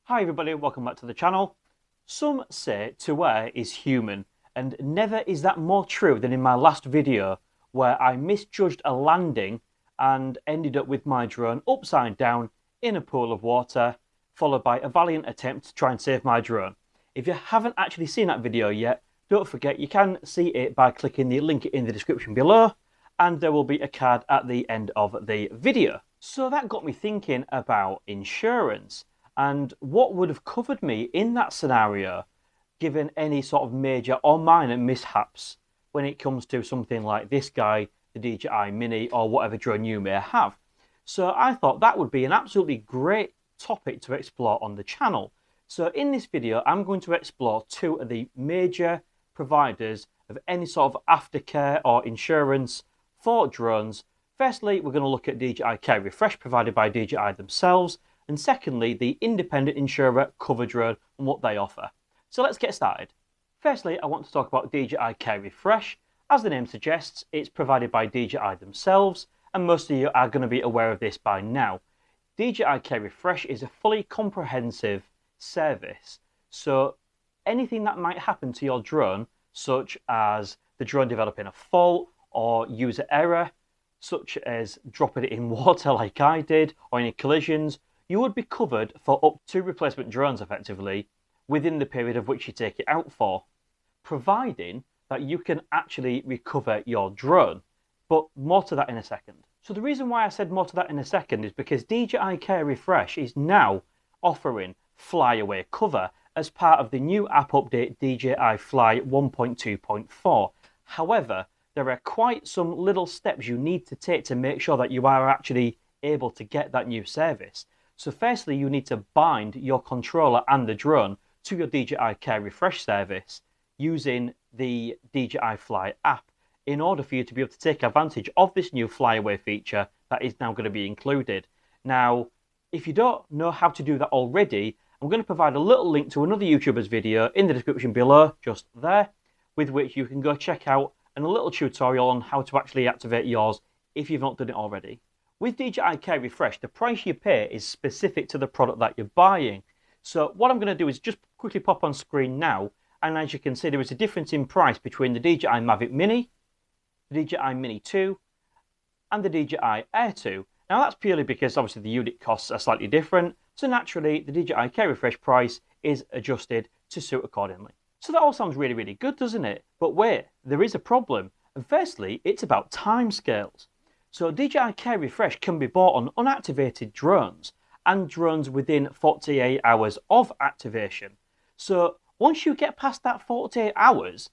Hi everybody, welcome back to the channel. Some say to err is human, and never is that more true than in my last video where I misjudged a landing and ended up with my drone upside down in a pool of water, followed by a valiant attempt to try and save my drone. If you haven't actually seen that video yet, don't forget you can see it by clicking the link in the description below, and there will be a card at the end of the video. So that got me thinking about insurance and what would have covered me in that scenario given any sort of major or minor mishaps when it comes to something like this guy, the DJI Mini, or whatever drone you may have. So I thought that would be an absolutely great topic to explore on the channel. So in this video, I'm going to explore two of the major providers of any sort of aftercare or insurance for drones. Firstly, we're going to look at DJI Care Refresh provided by DJI themselves, and secondly, the independent insurer Coverdrone and what they offer. So let's get started. Firstly, I want to talk about DJI Care Refresh. As the name suggests, it's provided by DJI themselves, and most of you are going to be aware of this by now. DJI Care Refresh is a fully comprehensive service, so anything that might happen to your drone, such as the drone developing a fault or user error, such as dropping it in water like I did, or any collisions, you would be covered for up to 2 replacement drones effectively within the period of which you take it out for, providing that you can actually recover your drone. But more to that in a second. So the reason why I said more to that in a second is because DJI Care Refresh is now offering flyaway cover as part of the new app update DJI Fly 1.2.4. However, there are quite some little steps you need to take to make sure that you are actually able to get that new service. So firstly, you need to bind your controller and the drone to your DJI Care Refresh service using the DJI Fly app in order for you to be able to take advantage of this new flyaway feature that is now going to be included. Now, if you don't know how to do that already, I'm going to provide a little link to another YouTuber's video in the description below, just there, with which you can go check out and a little tutorial on how to actually activate yours if you've not done it already. With DJI Care Refresh, the price you pay is specific to the product that you're buying. So what I'm going to do is just quickly pop on screen now, and as you can see, there is a difference in price between the DJI MAVIC Mini, the DJI Mini 2, and the DJI Air 2. Now that's purely because obviously the unit costs are slightly different, so naturally the DJI Care Refresh price is adjusted to suit accordingly. So that all sounds really, really good, doesn't it? But wait, there is a problem. And firstly, it's about timescales. So DJI Care Refresh can be bought on unactivated drones and drones within 48 hours of activation. So once you get past that 48 hours,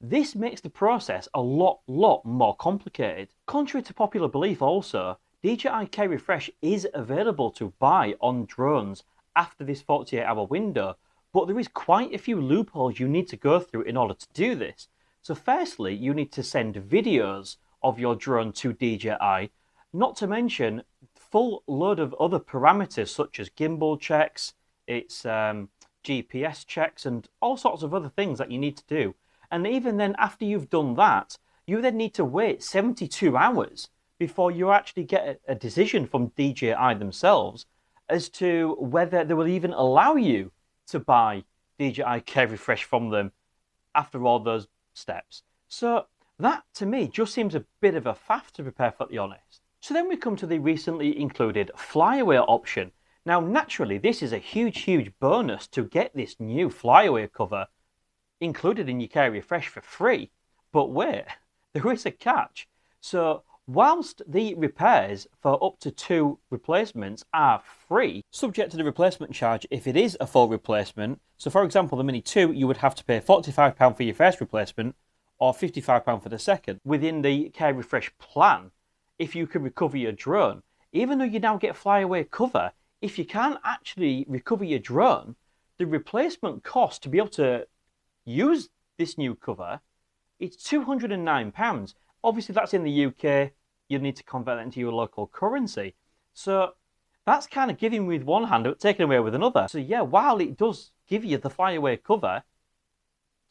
this makes the process a lot more complicated. Contrary to popular belief also, DJI Care Refresh is available to buy on drones after this 48-hour window, but there is quite a few loopholes you need to go through in order to do this. So firstly, you need to send videos of your drone to DJI, not to mention full load of other parameters such as gimbal checks, its GPS checks, and all sorts of other things that you need to do. And even then, after you've done that, you then need to wait 72 hours before you actually get a decision from DJI themselves as to whether they will even allow you to buy DJI Care Refresh from them after all those steps. So that, to me, just seems a bit of a faff, to be perfectly honest. So then we come to the recently included flyaway option. Now, naturally, this is a huge bonus to get this new flyaway cover included in your Care Refresh for free. But wait, there is a catch. So whilst the repairs for up to 2 replacements are free, subject to the replacement charge if it is a full replacement. So for example, the Mini 2, you would have to pay £45 for your first replacement, or £55 for the second. Within the Care Refresh plan, if you can recover your drone, even though you now get flyaway cover, if you can't actually recover your drone, the replacement cost to be able to use this new cover, it's £209. Obviously that's in the UK, you need to convert that into your local currency. So that's kind of giving with one hand but taking away with another. So yeah, while it does give you the flyaway cover,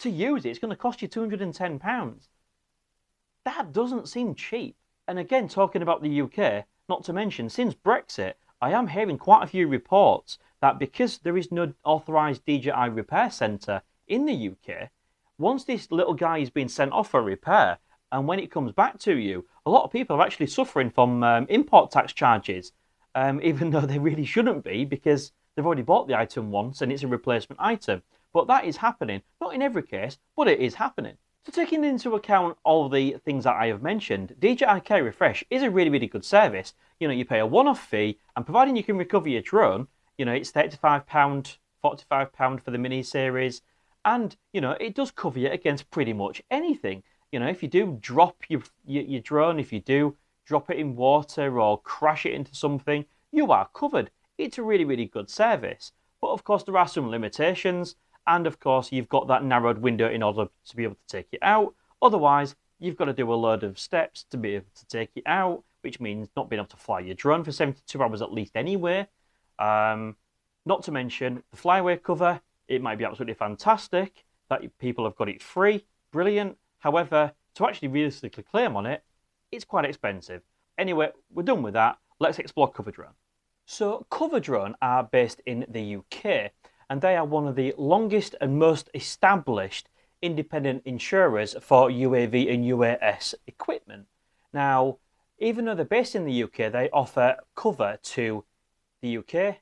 to use it, it's going to cost you £210. That doesn't seem cheap. And again, talking about the UK, not to mention, since Brexit, I am hearing quite a few reports that because there is no authorised DJI repair centre in the UK, once this little guy is being sent off for repair, and when it comes back to you, a lot of people are actually suffering from import tax charges, even though they really shouldn't be because they've already bought the item once and it's a replacement item. But that is happening, not in every case, but it is happening. So taking into account all the things that I have mentioned, DJI Care Refresh is a really, really good service. You know, you pay a one-off fee, and providing you can recover your drone, you know, it's £35, £45 for the mini series, and, you know, it does cover you against pretty much anything. You know, if you do drop your drone, if you do drop it in water or crash it into something, you are covered. It's a really, really good service. But of course, there are some limitations. And of course, you've got that narrowed window in order to be able to take it out. Otherwise, you've got to do a load of steps to be able to take it out, which means not being able to fly your drone for 72 hours at least anyway. Not to mention the flyaway cover. It might be absolutely fantastic that people have got it free. Brilliant. However, to actually realistically claim on it, it's quite expensive. Anyway, we're done with that. Let's explore Coverdrone. So Coverdrone are based in the UK, and they are one of the longest and most established independent insurers for UAV and UAS equipment. Now, even though they're based in the UK, they offer cover to the UK,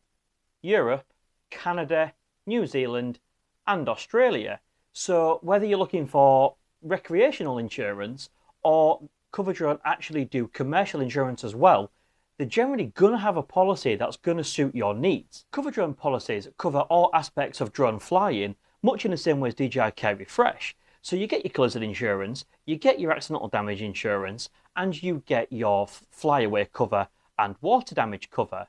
Europe, Canada, New Zealand, and Australia. So whether you're looking for recreational insurance or Coverdrone actually do commercial insurance as well, they're generally going to have a policy that's going to suit your needs. Coverdrone policies cover all aspects of drone flying, much in the same way as DJI Care Refresh. So you get your collision insurance, you get your accidental damage insurance, and you get your flyaway cover and water damage cover.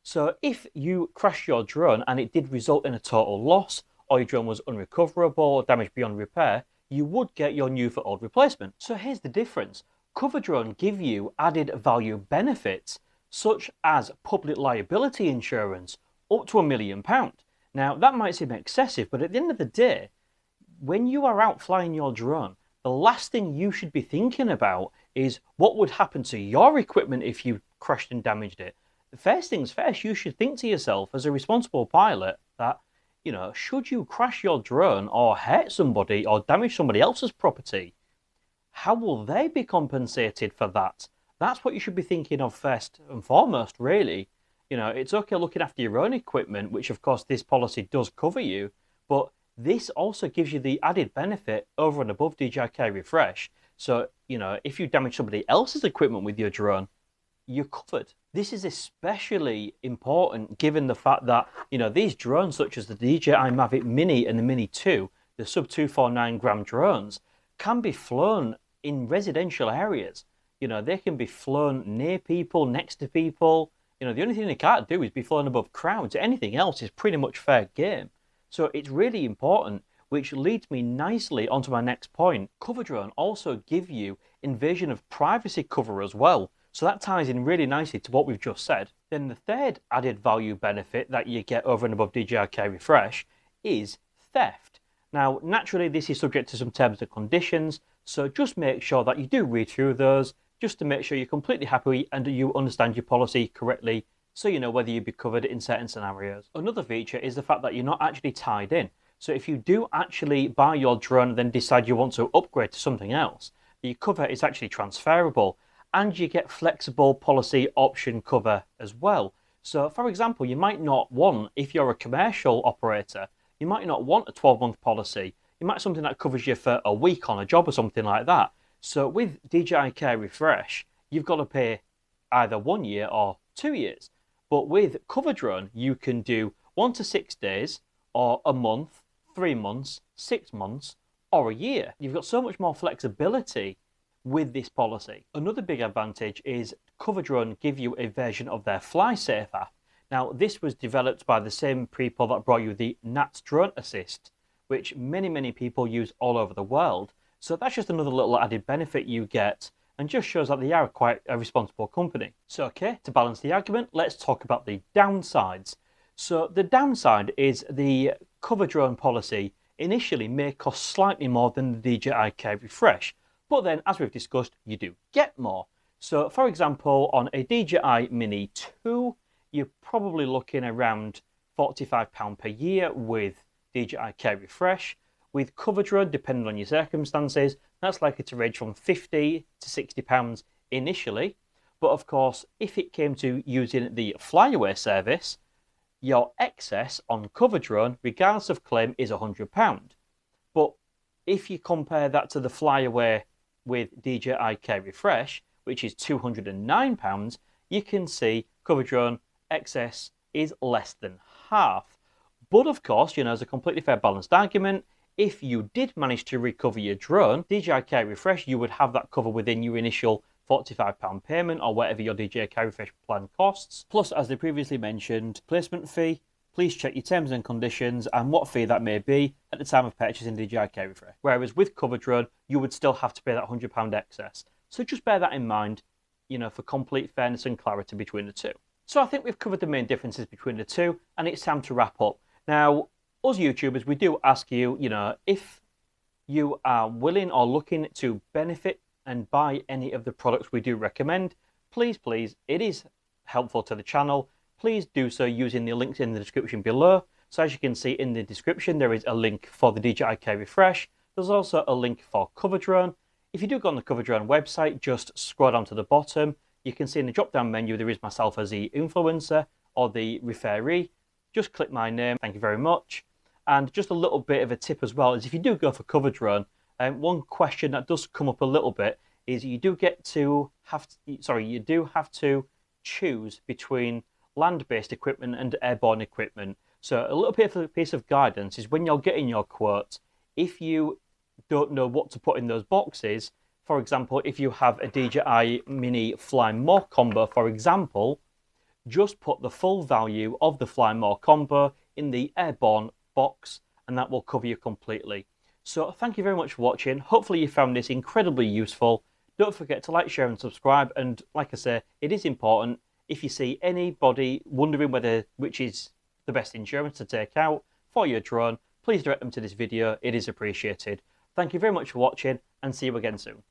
So if you crash your drone and it did result in a total loss, or your drone was unrecoverable or damaged beyond repair, you would get your new for old replacement. So here's the difference. Coverdrone give you added value benefits, such as public liability insurance, up to £1 million. Now, that might seem excessive, but at the end of the day, when you are out flying your drone, the last thing you should be thinking about is what would happen to your equipment if you crashed and damaged it. First things first, you should think to yourself as a responsible pilot that, you know, should you crash your drone or hurt somebody or damage somebody else's property, how will they be compensated for that? That's what you should be thinking of first and foremost, really. You know, it's okay looking after your own equipment, which of course this policy does cover you, but this also gives you the added benefit over and above DJI Care Refresh. So, you know, if you damage somebody else's equipment with your drone, you're covered. This is especially important given the fact that, you know, these drones such as the DJI MAVIC Mini and the Mini 2, the sub 249 gram drones, can be flown in residential areas. You know, they can be flown near people, next to people. You know, the only thing they can't do is be flown above crowds. Anything else is pretty much fair game. So it's really important, which leads me nicely onto my next point. Coverdrone also give you invasion of privacy cover as well. So that ties in really nicely to what we've just said. Then the third added value benefit that you get over and above DJI Care Refresh is theft. Now, naturally, this is subject to some terms and conditions. So just make sure that you do read through those, just to make sure you're completely happy and you understand your policy correctly, so you know whether you'd be covered in certain scenarios. Another feature is the fact that you're not actually tied in. So if you do actually buy your drone and then decide you want to upgrade to something else, the cover is actually transferable, and you get flexible policy option cover as well. So for example, you might not want, if you're a commercial operator, you might not want a 12-month policy. You might have something that covers you for a week on a job or something like that. So with DJI Care Refresh, you've got to pay either 1 year or 2 years. But with Coverdrone, you can do 1 to 6 days, or a month, 3 months, 6 months, or a year. You've got so much more flexibility with this policy. Another big advantage is Coverdrone give you a version of their FlySafe app. Now, this was developed by the same people that brought you the NATS Drone Assist, which many people use all over the world. So that's just another little added benefit you get, and just shows that they are quite a responsible company. So okay, to balance the argument, let's talk about the downsides. So the downside is the Coverdrone policy initially may cost slightly more than the DJI Care Refresh, but then as we've discussed, you do get more. So for example, on a DJI Mini 2, you're probably looking around £45 per year with DJI Care Refresh. With Coverdrone, depending on your circumstances, that's likely to range from £50 to £60 initially. But of course, if it came to using the flyaway service, your excess on Coverdrone, regardless of claim, is £100. But if you compare that to the flyaway with DJI Care Refresh, which is £209, you can see Coverdrone excess is less than half. But of course, you know, as a completely fair balanced argument, if you did manage to recover your drone, DJI Care Refresh, you would have that cover within your initial £45 payment or whatever your DJI Care Refresh plan costs. Plus, as they previously mentioned, placement fee. Please check your terms and conditions and what fee that may be at the time of purchasing DJI Care Refresh. Whereas with Coverdrone, you would still have to pay that £100 excess. So just bear that in mind, you know, for complete fairness and clarity between the two. So I think we've covered the main differences between the two, and it's time to wrap up. Now, us YouTubers, we do ask you, you know, if you are willing or looking to benefit and buy any of the products we do recommend, please, it is helpful to the channel. Please do so using the links in the description below. So as you can see in the description, there is a link for the DJI Care Refresh. There's also a link for Coverdrone. If you do go on the Coverdrone website, just scroll down to the bottom. You can see in the drop-down menu, there is myself as the influencer or the referee. Just click my name. Thank you very much. And just a little bit of a tip as well is if you do go for Coverdrone, one question that does come up a little bit is you do have to choose between land-based equipment and airborne equipment. So a little bit of a piece of guidance is when you're getting your quotes, if you don't know what to put in those boxes, for example, if you have a DJI Mini Fly More combo, for example, just put the full value of the Fly More combo in the airborne box and that will cover you completely. So thank you very much for watching. Hopefully you found this incredibly useful. Don't forget to like, share and subscribe, and like I say, it is important if you see anybody wondering which is the best insurance to take out for your drone, please direct them to this video. It is appreciated. Thank you very much for watching and see you again soon.